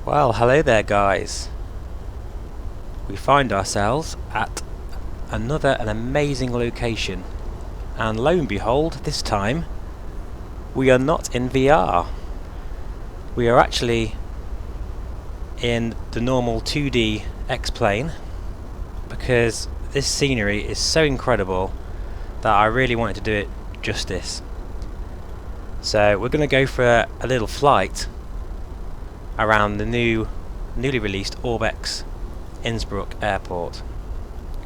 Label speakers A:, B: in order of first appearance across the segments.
A: Well, hello there guys. We find ourselves at an amazing location, and lo and behold, this time we are not in VR. We are actually in the normal 2D X-plane, because this scenery is so incredible that I really wanted to do it justice. So we're going to go for a little flight around the newly released Orbx Innsbruck airport.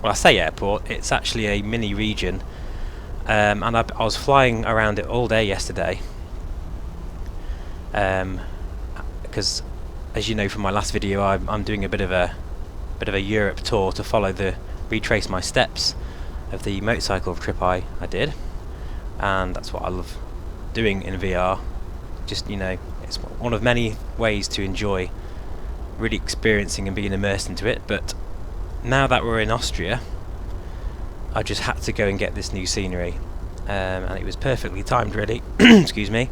A: Well, I say airport, it's actually a mini region, and I was flying around it all day yesterday, because as you know from my last video, I'm doing a bit of a Europe tour to retrace my steps of the motorcycle trip I did, and that's what I love doing in VR. Just, you know, it's one of many ways to enjoy really experiencing and being immersed into it. But now that we're in Austria, I just had to go and get this new scenery, and it was perfectly timed, really. Excuse me.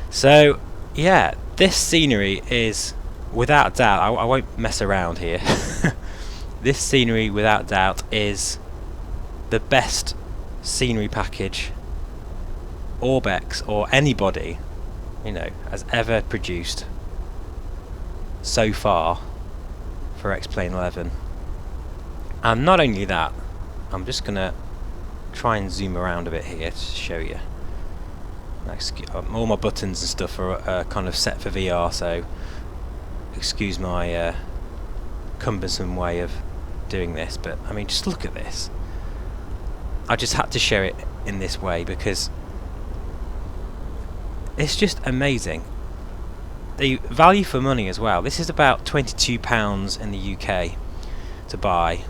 A: So yeah, this scenery is without doubt, I won't mess around here. This scenery without doubt is the best scenery package Orbx or anybody, you know, has ever produced so far for X-Plane 11. And not only that, I'm just gonna try and zoom around a bit here to show you. All my buttons and stuff are kind of set for VR, so excuse my cumbersome way of doing this, but I mean, just look at this. I just had to show it in this way because it's just amazing. The value for money as well. This is about £22 in the UK to buy,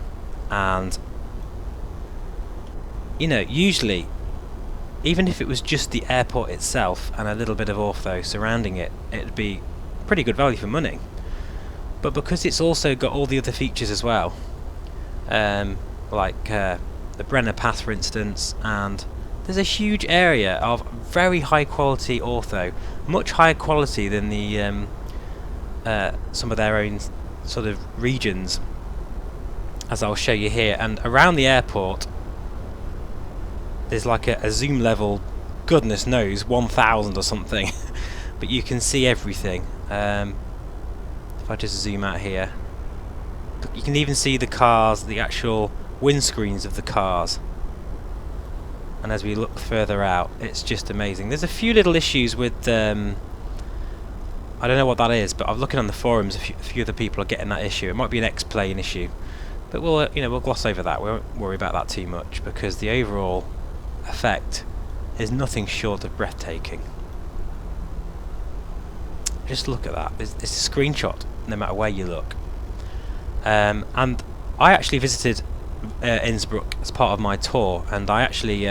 A: and you know, usually even if it was just the airport itself and a little bit of ortho surrounding it, it'd be pretty good value for money. But because it's also got all the other features as well, like the Brenner Pass, for instance, and there's a huge area of very high quality ortho, much higher quality than the some of their own sort of regions, as I'll show you here. And around the airport there's like a zoom level, goodness knows, 1000 or something, but you can see everything. If I just zoom out here, you can even see the cars, the actual windscreens of the cars. And as we look further out, it's just amazing. There's a few little issues with I don't know what that is, but I'm looking on the forums, a few other people are getting that issue. It might be an X-Plane issue, but we'll we'll gloss over that. We won't worry about that too much, because the overall effect is nothing short of breathtaking. Just look at that. It's a screenshot no matter where you look. And I actually visited Innsbruck as part of my tour, and I actually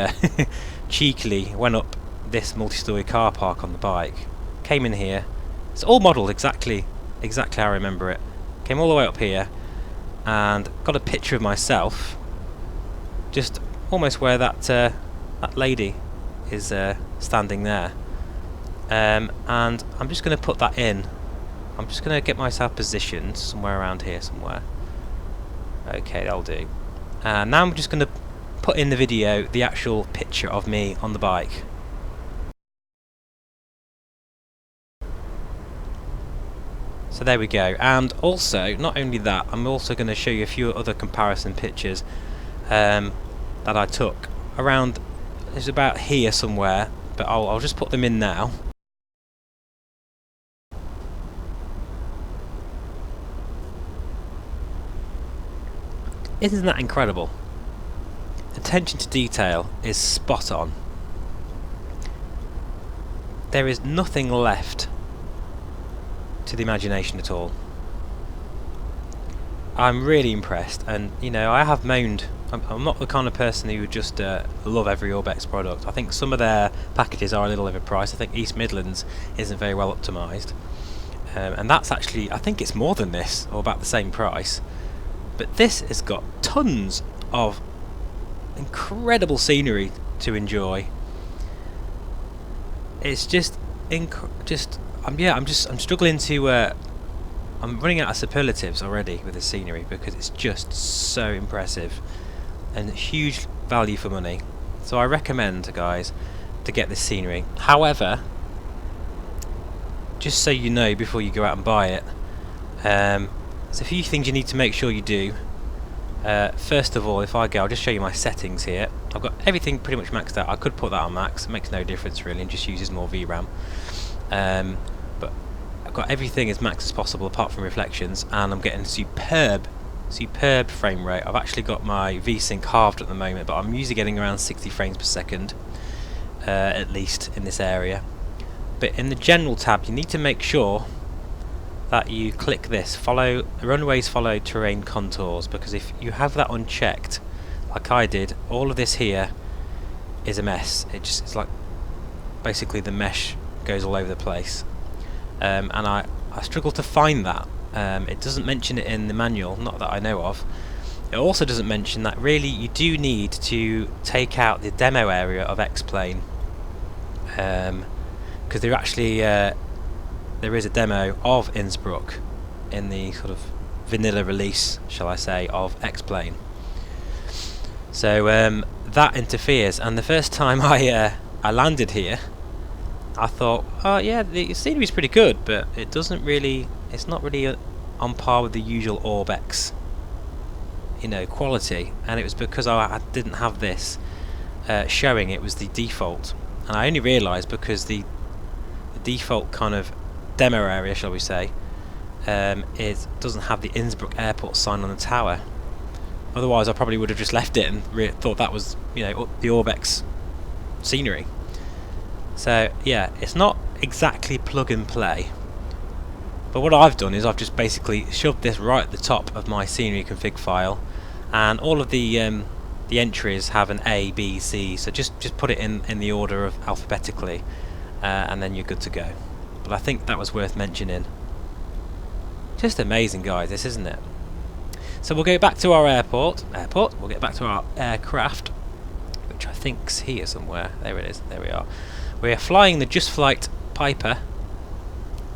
A: cheekily went up this multi-storey car park on the bike, came in here. It's all modelled exactly how I remember it. Came all the way up here and got a picture of myself just almost where that lady is standing there, and I'm just going to put that in. I'm just going to get myself positioned somewhere around here somewhere. Okay, that'll do. And now I'm just going to put in the video the actual picture of me on the bike. So there we go. And also, not only that, I'm also going to show you a few other comparison pictures that I took around. It's about here somewhere, but I'll just put them in now. Isn't that incredible? Attention to detail is spot on. There is nothing left to the imagination at all. I'm really impressed, and you know, I have moaned. I'm not the kind of person who would just love every Orbx product. I think some of their packages are a little overpriced. I think East Midlands isn't very well optimised, and that's actually, I think it's more than this, or about the same price. But this has got tons of incredible scenery to enjoy. It's just I'm struggling to I'm running out of superlatives already with the scenery because it's just so impressive and huge value for money. So I recommend, guys, to get this scenery. However, just so you know before you go out and buy it, there's a few things you need to make sure you do. First of all, if I go, I'll just show you my settings here. I've got everything pretty much maxed out. I could put that on max, it makes no difference really, and just uses more VRAM. But I've got everything as max as possible apart from reflections, and I'm getting superb frame rate. I've actually got my VSync halved at the moment, but I'm usually getting around 60 frames per second, at least in this area. But in the general tab, you need to make sure that you click this, follow runways follow terrain contours, because if you have that unchecked, like I did, all of this here is a mess. It's like basically the mesh goes all over the place, and I struggle to find that. It doesn't mention it in the manual, not that I know of. It also doesn't mention that really you do need to take out the demo area of X-Plane, because there actually there is a demo of Innsbruck in the sort of vanilla release, shall I say, of X-Plane. So that interferes, and the first time I landed here, I thought, oh yeah, the scenery is pretty good, but it doesn't really, it's not really on par with the usual Orbx, you know, quality. And it was because I didn't have this showing. It was the default, and I only realised because the default kind of demo area, shall we say, it doesn't have the Innsbruck airport sign on the tower. Otherwise I probably would have just left it and thought that was, you know, the Orbx scenery. So yeah, it's not exactly plug and play, but what I've done is I've just basically shoved this right at the top of my scenery config file, and all of the entries have an A, B, C, so just put it in the order of alphabetically, and then you're good to go. But I think that was worth mentioning. Just amazing, guys, this, isn't it? So we'll go back to our airport. We'll get back to our aircraft, which I think's here somewhere. There it is. There we are. We are flying the Just Flight Piper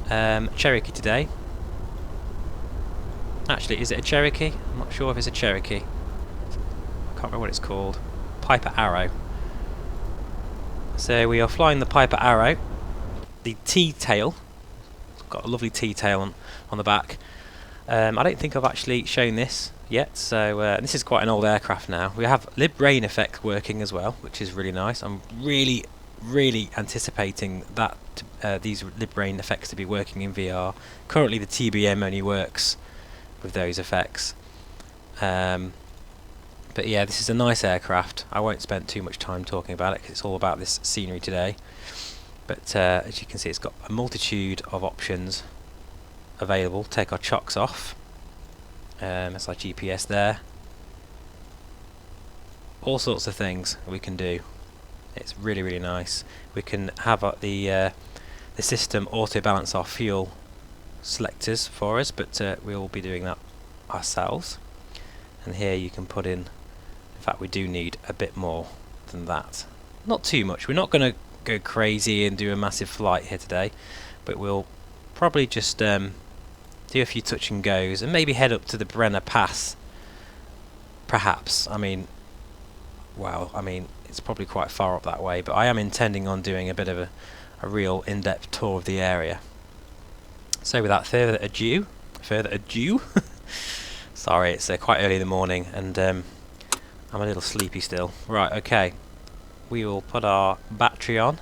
A: Cherokee today. Actually, is it a Cherokee? I'm not sure if it's a Cherokee. I can't remember what it's called. Piper Arrow. So we are flying the Piper Arrow. The T-tail. It's got a lovely T-tail on the back. I don't think I've actually shown this yet, so this is quite an old aircraft now. We have lib rain effect working as well, which is really nice. I'm really anticipating that these lib rain effects to be working in VR. Currently the TBM only works with those effects, but yeah, this is a nice aircraft. I won't spend too much time talking about it because it's all about this scenery today. But as you can see, it's got a multitude of options available. Take our chocks off. That's our GPS there. All sorts of things we can do. It's really nice. We can have the system auto balance our fuel selectors for us, but we'll be doing that ourselves. And here you can put in fact we do need a bit more than that. Not too much. We're not going to go crazy and do a massive flight here today, but we'll probably just do a few touch and goes and maybe head up to the Brenner Pass, perhaps. I mean, well, I mean, it's probably quite far up that way, but I am intending on doing a bit of a real in-depth tour of the area. So without further ado, sorry, it's quite early in the morning and I'm a little sleepy still. Right, okay, we will put our battery on.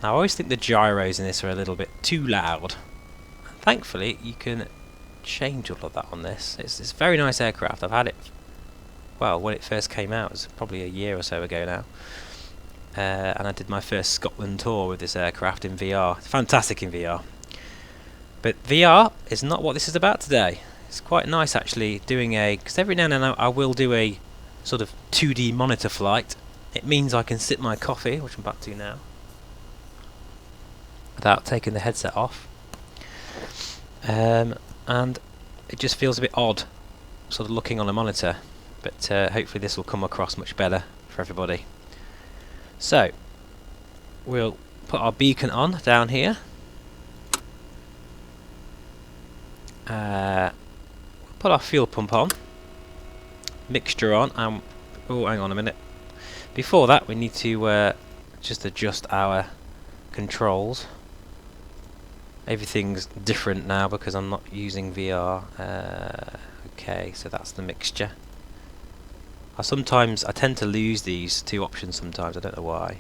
A: Now I always think the gyros in this are a little bit too loud. Thankfully you can change all of that on this. It's a very nice aircraft. I've had it, well, when it first came out, it was probably a year or so ago now, and I did my first Scotland tour with this aircraft in VR. It's fantastic in VR, but VR is not what this is about today. It's quite nice actually doing because every now and then I will do a sort of 2D monitor flight. It means I can sip my coffee, which I'm about to now, without taking the headset off, and it just feels a bit odd sort of looking on a monitor, but hopefully this will come across much better for everybody. So we'll put our beacon on down here, We'll put our fuel pump on, mixture on, and oh, hang on a minute. Before that, we need to just adjust our controls. Everything's different now because I'm not using VR. Okay, so that's the mixture. I tend to lose these two options sometimes, I don't know why.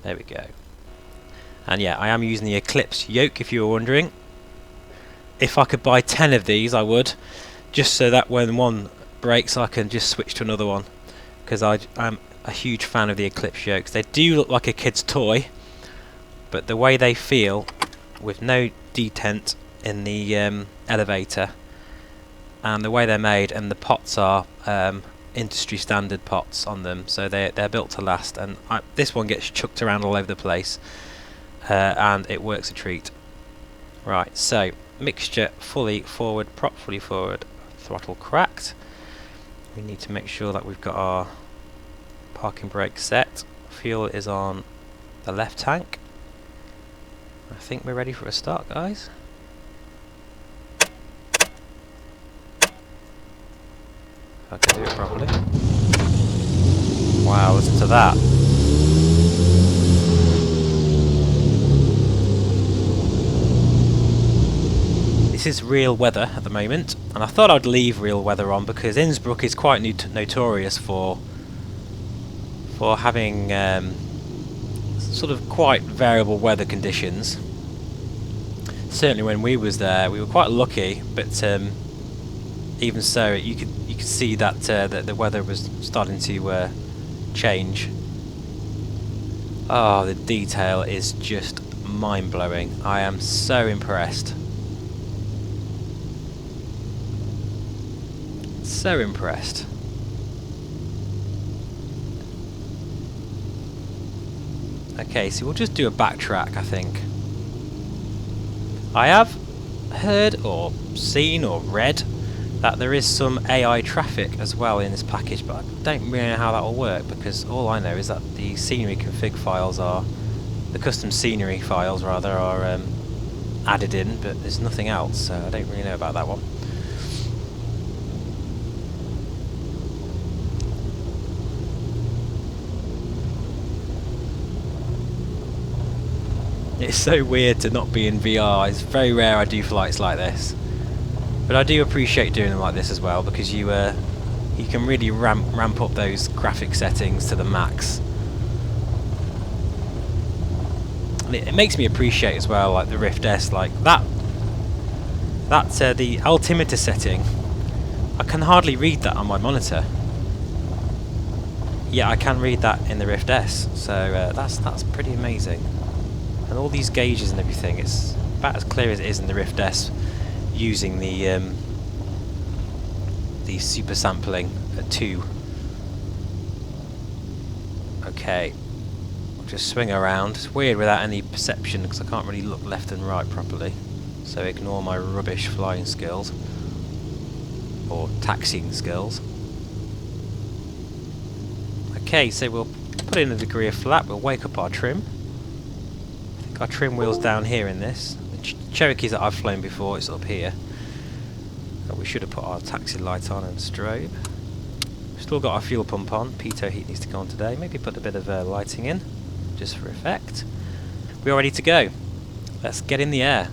A: There we go. And yeah, I am using the Eclipse yoke, if you were wondering. If I could buy 10 of these, I would, just so that when one breaks I can just switch to another one, because I'm a huge fan of the Eclipse yokes. They do look like a kid's toy, but the way they feel, with no detent in the elevator, and the way they're made, and the pots are industry standard pots on them, so they're built to last. And this one gets chucked around all over the place, and it works a treat. Right, so mixture fully forward, prop fully forward, throttle cracked. We need to make sure that we've got our parking brake set. Fuel is on the left tank. I think we're ready for a start, guys. If I can do it properly. Wow, listen to that. This is real weather at the moment, and I thought I'd leave real weather on because Innsbruck is quite notorious for having sort of quite variable weather conditions. Certainly when we was there, we were quite lucky, but even so, you could see that the weather was starting to change. Oh, the detail is just mind-blowing. I am so impressed. So impressed. Okay, so we'll just do a backtrack, I think. I have heard or seen or read that there is some AI traffic as well in this package, but I don't really know how that will work, because all I know is that the scenery config files are, the custom scenery files rather, are added in, but there's nothing else, so I don't really know about that one. It's so weird to not be in VR. It's very rare I do flights like this, but I do appreciate doing them like this as well, because you can really ramp up those graphic settings to the max, and it makes me appreciate as well, like the Rift S, like that the altimeter setting. I can hardly read that on my monitor. Yeah, I can read that in the Rift S, so that's pretty amazing. And all these gauges and everything, it's about as clear as it is in the Rift S using the super sampling at 2. Okay, I'll just swing around. It's weird without any perception because I can't really look left and right properly, so ignore my rubbish flying skills or taxiing skills. Okay, so we'll put in a degree of flap, we'll wake up our trim. Our trim wheel's down here in this. The Cherokees that I've flown before, it's up here. We should have put our taxi light on and strobe. We've still got our fuel pump on. Pitot heat needs to go on today. Maybe put a bit of lighting in, just for effect. We're ready to go. Let's get in the air.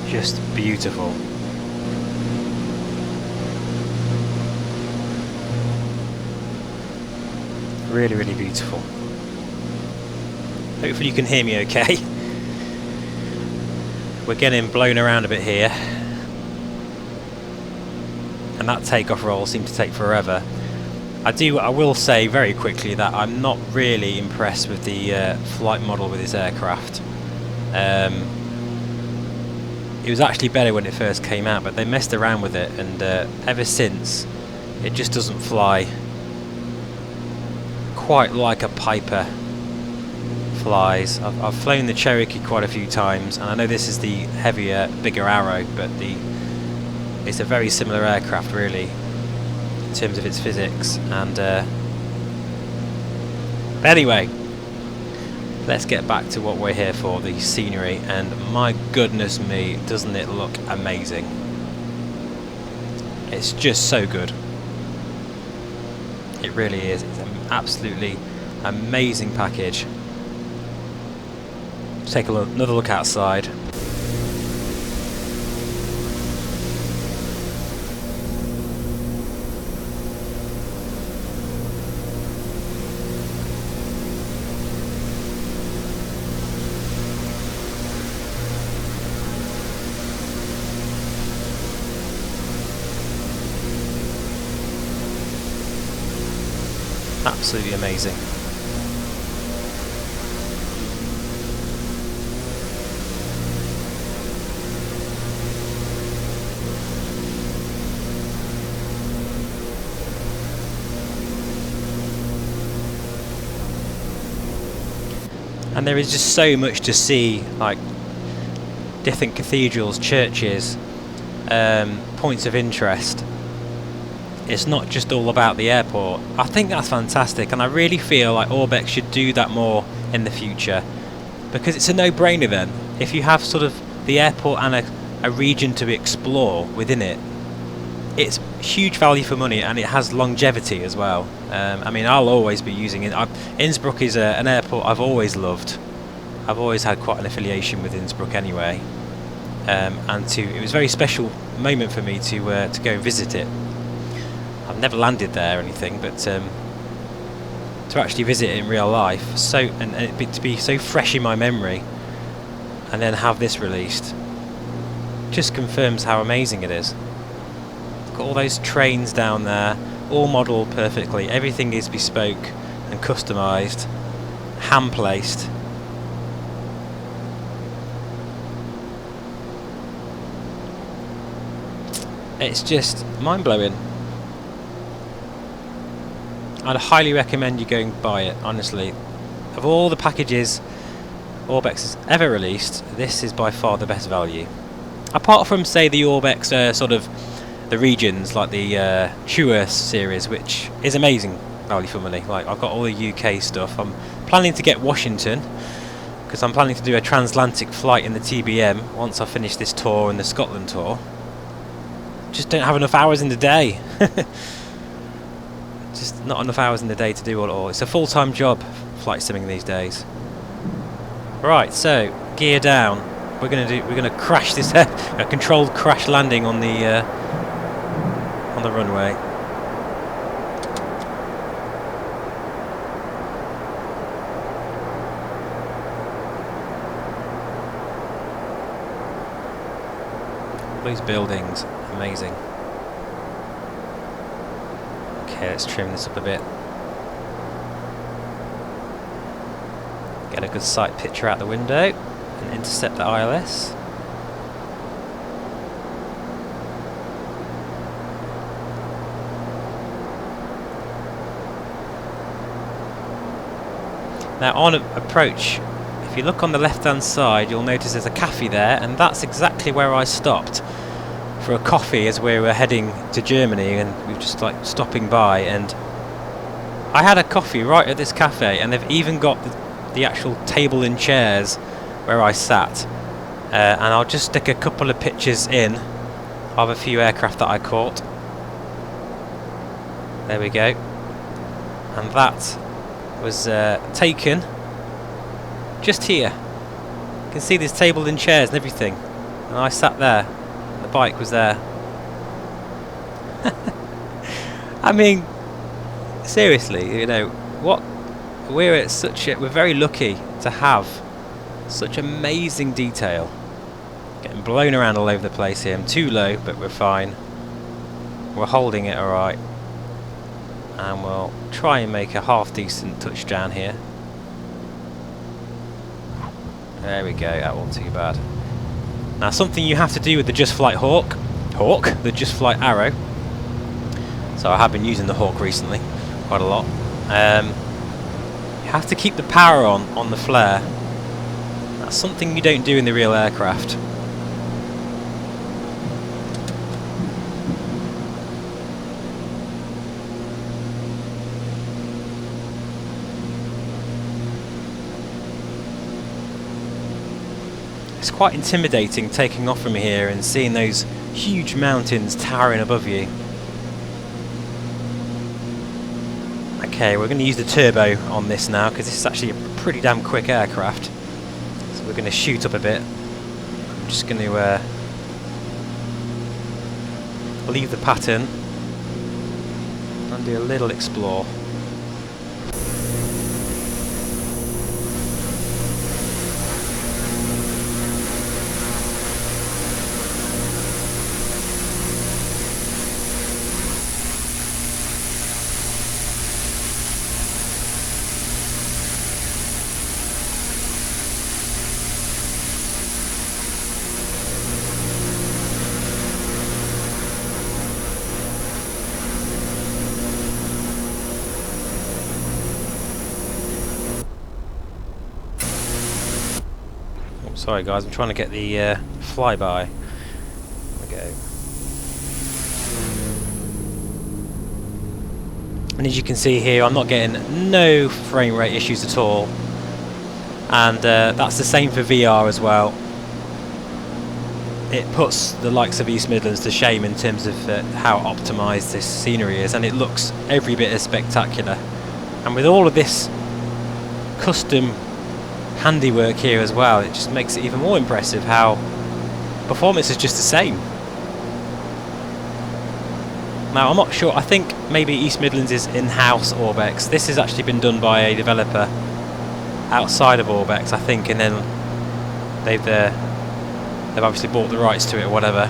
A: Just beautiful. Really, really beautiful. Hopefully you can hear me okay. We're getting blown around a bit here. And that takeoff roll seemed to take forever. I will say very quickly that I'm not really impressed with the flight model with this aircraft. It was actually better when it first came out, but they messed around with it, and ever since it just doesn't fly quite like a Piper flies. I've flown the Cherokee quite a few times, and I know this is the heavier, bigger Arrow, but it's a very similar aircraft really in terms of its physics. And but anyway, let's get back to what we're here for, the scenery. And my goodness me, doesn't it look amazing? It's just so good. It really is. It's an absolutely amazing package. Let's take another look outside. Absolutely amazing. And there is just so much to see, like different cathedrals, churches, points of interest. It's not just all about the airport. I think that's fantastic, and I really feel like Orbx should do that more in the future, because it's a no-brainer then. If you have sort of the airport and a region to explore within it, it's huge value for money, and it has longevity as well. I mean, I'll always be using it. Innsbruck is an airport I've always loved. I've always had quite an affiliation with Innsbruck anyway, and it was a very special moment for me to go and visit it. I've never landed there or anything, but to actually visit it in real life, to be so fresh in my memory, and then have this released, just confirms how amazing it is. Got all those trains down there, all modelled perfectly. Everything is bespoke and customised, hand placed. It's just mind blowing. I'd highly recommend you go and buy it, honestly. Of all the packages Orbx has ever released, this is by far the best value. Apart from, say, the Orbx sort of the regions, like the True Earth series, which is amazing value for money. Like, I've got all the UK stuff. I'm planning to get Washington, because I'm planning to do a transatlantic flight in the TBM once I finish this tour and the Scotland tour. Just don't have enough hours in the day. Just not enough hours in the day to do it all. It's a full-time job, flight simming these days. Right, so gear down. We're gonna crash this a controlled crash landing on the runway. These buildings, amazing. Okay, let's trim this up a bit. Get a good sight picture out the window and intercept the ILS. Now on approach, if you look on the left hand side, you'll notice there's a cafe there, and that's exactly where I stopped for a coffee as we were heading to Germany, and we were just like stopping by, and I had a coffee right at this cafe, and they've even got the actual table and chairs where I sat, and I'll just stick a couple of pictures in of a few aircraft that I caught. There we go, and that was taken just here. You can see this table and chairs and everything. and I sat there. The bike was there. I mean, seriously, you know what? We're very lucky to have such amazing detail. Getting blown around all over the place here. I'm too low, but we're fine. We're holding it alright. And we'll try and make a half decent touchdown here. There we go, that wasn't too bad. Now something you have to do with the Just Flight the Just Flight Arrow. So I have been using the Hawk recently, quite a lot. You have to keep the power on the flare. That's something you don't do in the real aircraft. It's quite intimidating taking off from here and seeing those huge mountains towering above you. Okay, we're going to use the turbo on this now because this is actually a pretty damn quick aircraft. So we're going to shoot up a bit. I'm just going to leave the pattern and do a little explore. Sorry guys, I'm trying to get the flyby. There we go. And as you can see here, I'm not getting no frame rate issues at all. And that's the same for VR as well. It puts the likes of East Midlands to shame in terms of how optimised this scenery is, and it looks every bit as spectacular. And with all of this custom handiwork here as well, it just makes it even more impressive how performance is just the same. Now I'm not sure, I think maybe East Midlands is in-house Orbx. This has actually been done by a developer outside of Orbx, I think, and then they've obviously bought the rights to it or whatever.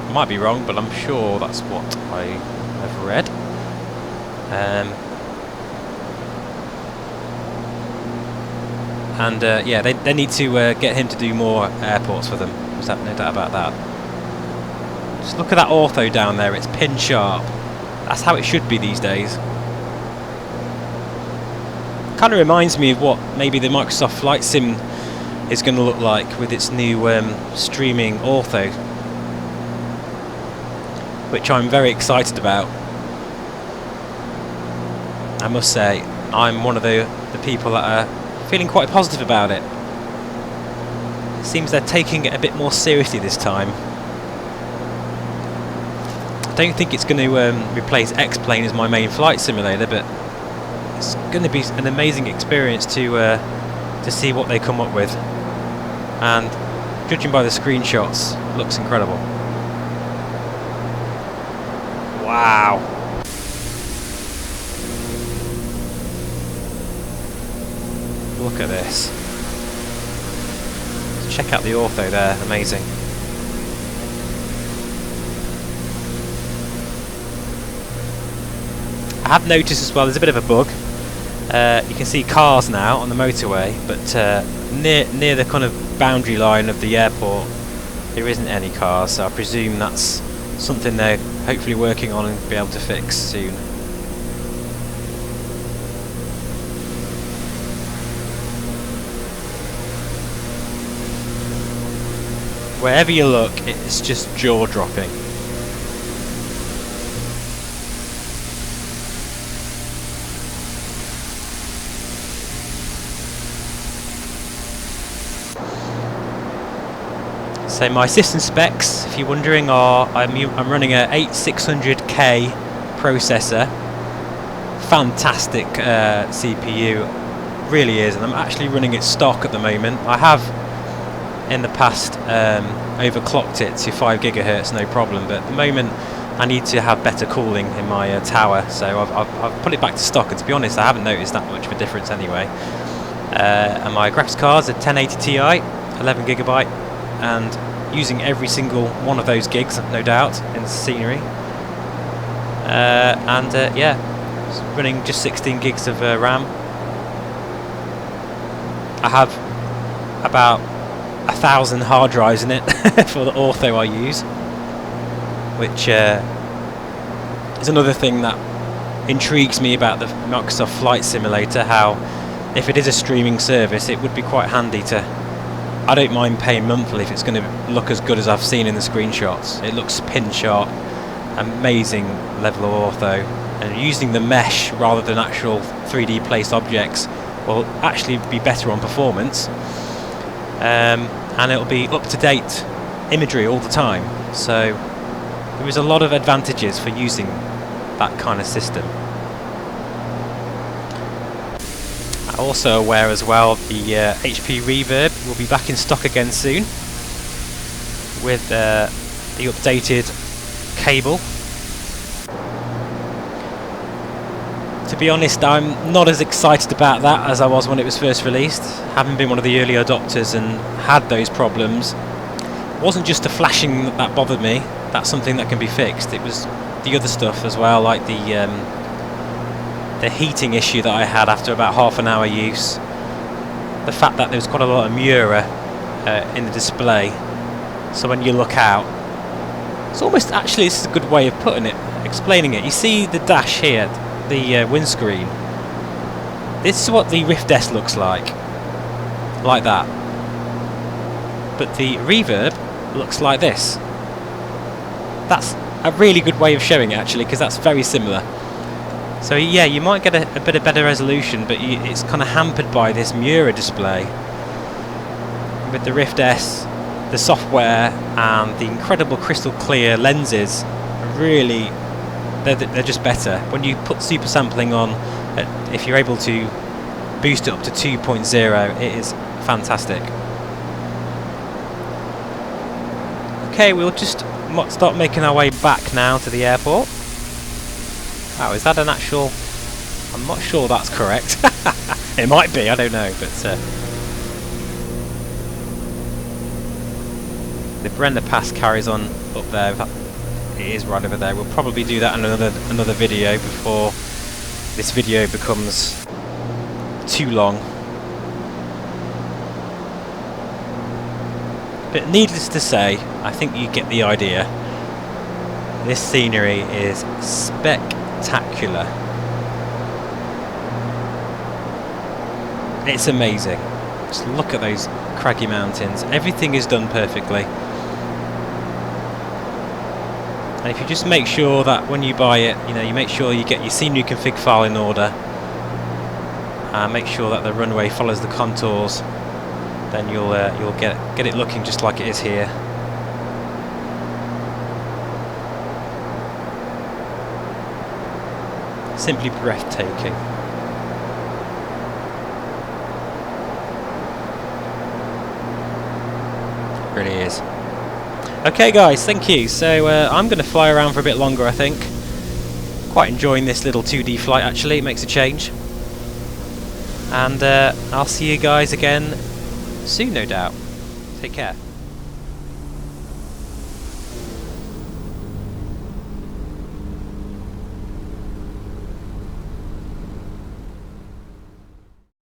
A: I might be wrong, but I'm sure that's what I have read. And yeah, they need to get him to do more airports for them. There's no doubt about that. Just look at that ortho down there, it's pin sharp. That's how it should be these days. Kind of reminds me of what maybe the Microsoft Flight Sim is going to look like with its new streaming ortho, which I'm very excited about. I must say, I'm one of the people that are feeling quite positive about it. It seems they're taking it a bit more seriously this time. I don't think it's going to replace X-Plane as my main flight simulator, but it's going to be an amazing experience to see what they come up with. And judging by the screenshots, it looks incredible. Wow. Look at this. Check out the ortho there, amazing. I have noticed as well there's a bit of a bug. You can see cars now on the motorway, but near the kind of boundary line of the airport there isn't any cars, so I presume that's something they're hopefully working on and be able to fix soon. Wherever you look, it's just jaw-dropping. So my system specs, if you're wondering, are I'm running a 8600K processor. Fantastic CPU, really is, and I'm actually running it stock at the moment. I have in the past overclocked it to 5 gigahertz, no problem, but at the moment I need to have better cooling in my tower, so I've put it back to stock, and to be honest I haven't noticed that much of a difference anyway. And my graphics card's a 1080 Ti, 11 gigabyte, and using every single one of those gigs, no doubt, in the scenery. Yeah, it's running just 16 gigs of RAM. I have about 1,000 hard drives in it for the ortho I use, which is another thing that intrigues me about the Microsoft Flight Simulator, how if it is a streaming service it would be quite handy to, I don't mind paying monthly if it's going to look as good as I've seen in the screenshots. It looks pin sharp, amazing level of ortho, and using the mesh rather than actual 3D placed objects will actually be better on performance, and it'll be up-to-date imagery all the time, so there is a lot of advantages for using that kind of system. I'm also aware as well the HP Reverb will be back in stock again soon with the updated cable. To be honest, I'm not as excited about that as I was when it was first released, having been one of the early adopters and had those problems. It wasn't just the flashing that bothered me, that's something that can be fixed. It was the other stuff as well, like the heating issue that I had after about half an hour use. The fact that there was quite a lot of Mura in the display, so when you look out, it's almost, actually this is a good way of putting it, explaining it. You see the dash here, the windscreen. This is what the Rift S looks like that. But the Reverb looks like this. That's a really good way of showing it actually, because that's very similar. So yeah, you might get a bit of better resolution, but it's kind of hampered by this Mura display. With the Rift S, the software and the incredible crystal clear lenses, really, they're just better. When you put super sampling on, if you're able to boost it up to 2.0, it is fantastic. Okay, we'll just start making our way back now to the airport. Wow, is that an actual... I'm not sure that's correct. It might be, I don't know, but... the Brenner Pass carries on up there. It is right over there. We'll probably do that in another video before this video becomes too long. But needless to say, I think you get the idea. This scenery is spectacular. It's amazing. Just look at those craggy mountains. Everything is done perfectly. And if you just make sure that when you buy it, you make sure you get your scenery config file in order, make sure that the runway follows the contours, then you'll get it looking just like it is here. Simply breathtaking. It really is. Okay guys, thank you. So I'm going to fly around for a bit longer, I think. Quite enjoying this little 2D flight actually, it makes a change. And I'll see you guys again soon, no doubt. Take care.